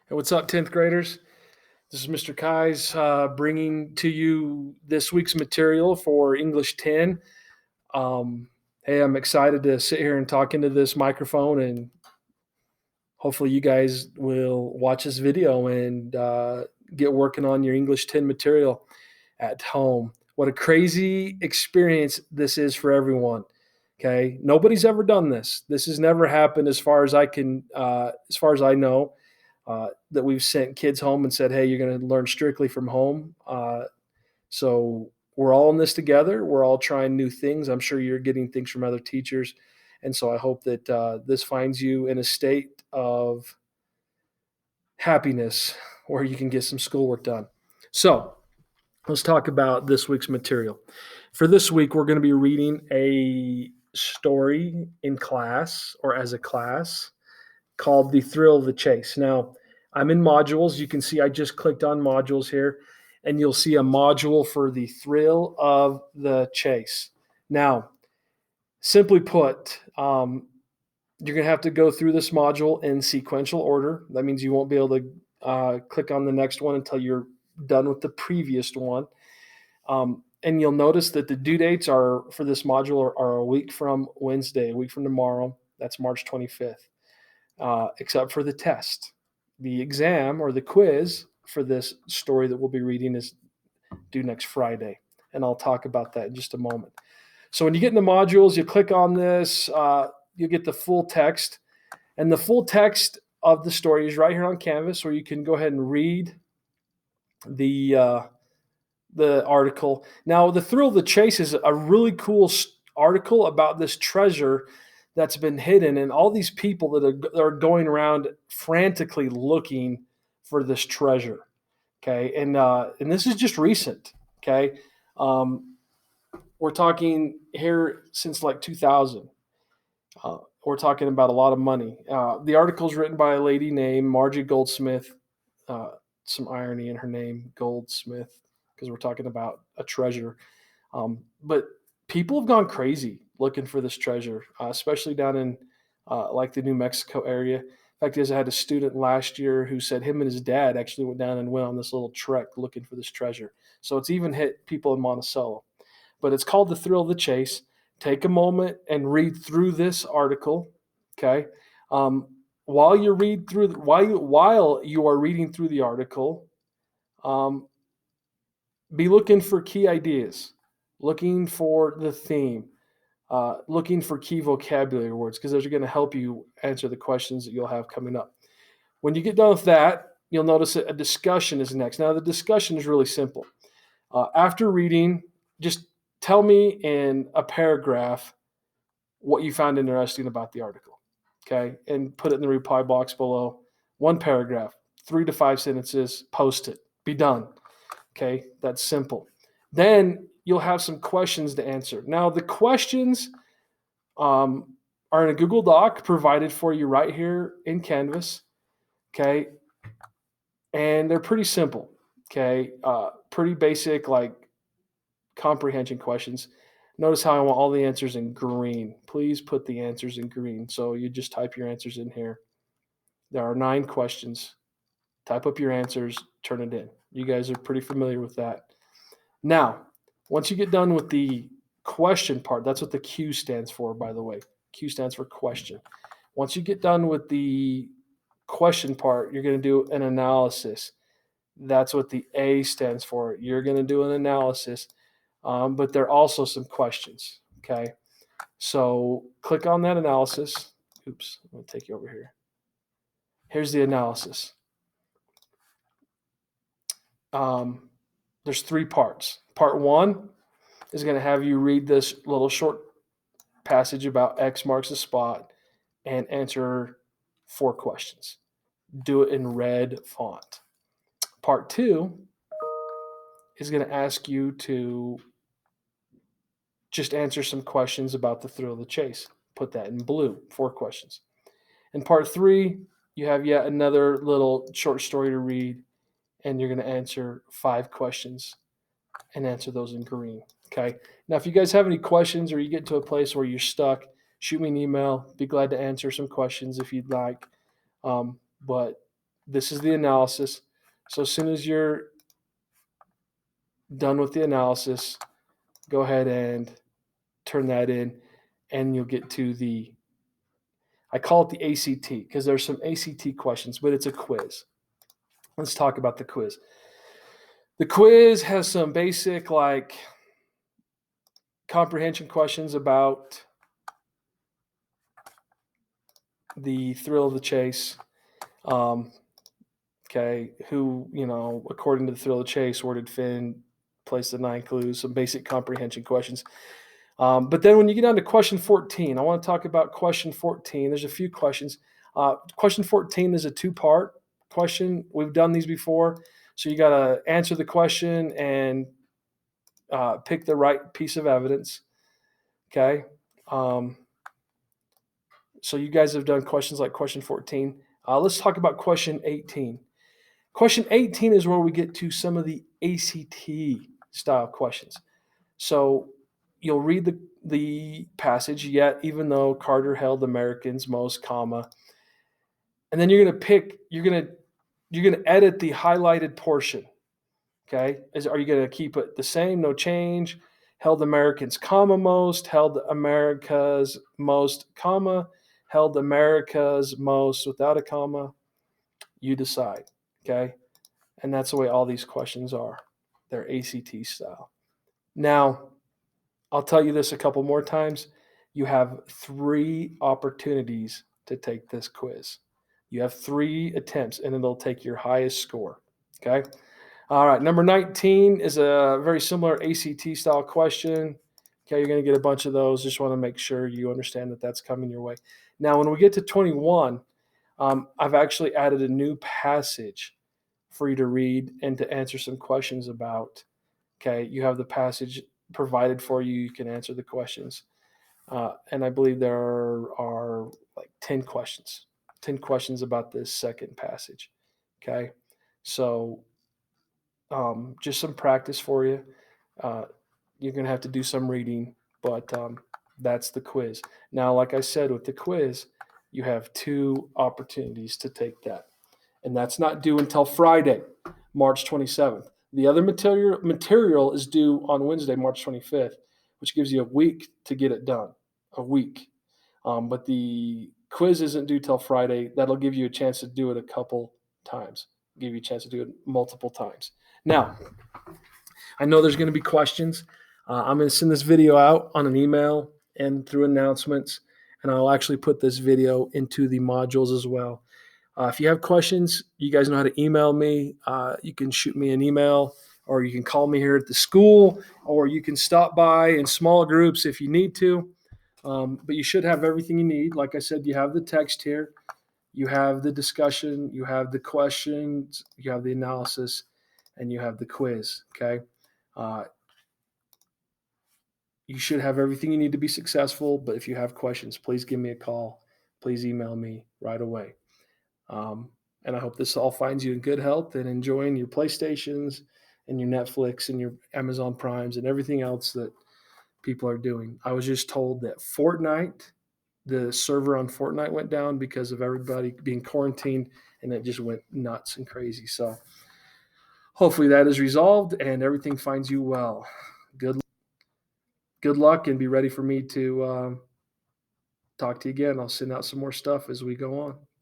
Hey, what's up, 10th graders? This is Mr. Kais bringing to you this week's material for English 10. Um, hey, I'm excited to sit here and talk into this microphone, and hopefully, you guys will watch this video and get working on your English 10 material at home. What a crazy experience this is for everyone. Okay, nobody's ever done this. This has never happened, as far as I know, that we've sent kids home and said, "Hey, you're going to learn strictly from home." So we're all in this together. We're all trying new things. I'm sure you're getting things from other teachers, and so I hope that this finds you in a state of happiness where you can get some schoolwork done. So let's talk about this week's material. For this week, we're going to be reading a story in class or as a class called The Thrill of the Chase. Now, I'm in modules. You can see I just clicked on modules here, and you'll see a module for The Thrill of the Chase. Now, simply put, you're going to have to go through this module in sequential order. That means you won't be able to click on the next one until you're done with the previous one. And you'll notice that the due dates are for this module are a week from Wednesday, a week from tomorrow. That's March 25th, except for the test. The exam or the quiz for this story that we'll be reading is due next Friday. And I'll talk about that in just a moment. So when you get in the modules, you click on this, you'll get the full text. And the full text of the story is right here on Canvas, where you can go ahead and read the article. Now, The Thrill of the Chase is a really cool article about this treasure that's been hidden, and all these people that are going around frantically looking for this treasure. Okay, and this is just recent. Okay, we're talking here since like 2000. We're talking about a lot of money. The article is written by a lady named Margie Goldsmith. Some irony in her name, Goldsmith, because we're talking about a treasure. But people have gone crazy looking for this treasure, especially down in like the New Mexico area. In fact, I had a student last year who said him and his dad actually went down and went on this little trek looking for this treasure. So it's even hit people in Monticello. But it's called The Thrill of the Chase. Take a moment and read through this article. Okay. While you are reading through the article, um, be looking for key ideas, looking for the theme, looking for key vocabulary words, because those are going to help you answer the questions that you'll have coming up. When you get done with that, you'll notice that a discussion is next. Now, the discussion is really simple. After reading, just tell me in a paragraph what you found interesting about the article, okay? And put it in the reply box below. One paragraph, 3 to 5 sentences, post it, be done. Okay, that's simple. Then you'll have some questions to answer. Now, the questions are in a Google Doc provided for you right here in Canvas. Okay, and they're pretty simple. Okay, pretty basic, like comprehension questions. Notice how I want all the answers in green. Please put the answers in green. So you just type your answers in here. There are 9 questions. Type up your answers, turn it in. You guys are pretty familiar with that. Now, once you get done with the question part, that's what the Q stands for, by the way. Q stands for question. Once you get done with the question part, you're going to do an analysis. That's what the A stands for. You're going to do an analysis, but there are also some questions. Okay. So click on that analysis. Oops, I'm going to take you over here. Here's the analysis. There's 3 parts. Part 1 is going to have you read this little short passage about X marks the spot and answer 4 questions. Do it in red font. Part 2 is going to ask you to just answer some questions about the thrill of the chase. Put that in blue, 4 questions. In part 3, you have yet another little short story to read, and you're going to answer 5 questions and answer those in green. Okay. Now, if you guys have any questions or you get to a place where you're stuck, shoot me an email. Be glad to answer some questions if you'd like. But This is the analysis. So as soon as you're done with the analysis, go ahead and turn that in, and you'll get to I call it the ACT because there's some ACT questions, but it's a quiz. Let's talk about the quiz. The quiz has some basic comprehension questions about the thrill of the chase. Okay, according to the thrill of the chase, where did Finn place the 9 clues? Some basic comprehension questions. But then when you get down to question 14, I want to talk about question 14. There's a few questions. Question 14 is a 2-part question. We've done these before. So you got to answer the question and pick the right piece of evidence. Okay. So you guys have done questions like question 14. Let's talk about question 18. Question 18 is where we get to some of the ACT style questions. So you'll read the passage, yet even though Carter held Americans most, comma, and then you're going to edit the highlighted portion. Okay. Are you going to keep it the same? No change. Held Americans, comma, most, held America's most, comma, held America's most without a comma. You decide. Okay. And that's the way all these questions are. They're ACT style. Now, I'll tell you this a couple more times. You have 3 opportunities to take this quiz. You have 3 attempts, and it'll take your highest score. Okay. All right. Number 19 is a very similar ACT style question. Okay. You're going to get a bunch of those. Just want to make sure you understand that that's coming your way. Now, when we get to 21, I've actually added a new passage for you to read and to answer some questions about. Okay. You have the passage provided for you. You can answer the questions. And I believe there are like 10 questions about this second passage. Okay. So just some practice for you. You're going to have to do some reading, but that's the quiz. Now, like I said, with the quiz, you have 2 opportunities to take that. And that's not due until Friday, March 27th. The other material is due on Wednesday, March 25th, which gives you a week to get it done, a week. But the quiz isn't due till Friday. That'll give you a chance to do it a couple times, give you a chance to do it multiple times. Now, I know there's going to be questions. I'm going to send this video out on an email and through announcements, and I'll actually put this video into the modules as well. If you have questions, you guys know how to email me. You can shoot me an email, or you can call me here at the school, or you can stop by in small groups if you need to. But you should have everything you need. Like I said, you have the text here, you have the discussion, you have the questions, you have the analysis, and you have the quiz. Okay. You should have everything you need to be successful. But if you have questions, please give me a call. Please email me right away. And I hope this all finds you in good health and enjoying your PlayStations and your Netflix and your Amazon Primes and everything else that people are doing. I was just told that Fortnite, the server on Fortnite went down because of everybody being quarantined, and it just went nuts and crazy. So hopefully that is resolved and everything finds you well. Good luck, and be ready for me to talk to you again. I'll send out some more stuff as we go on.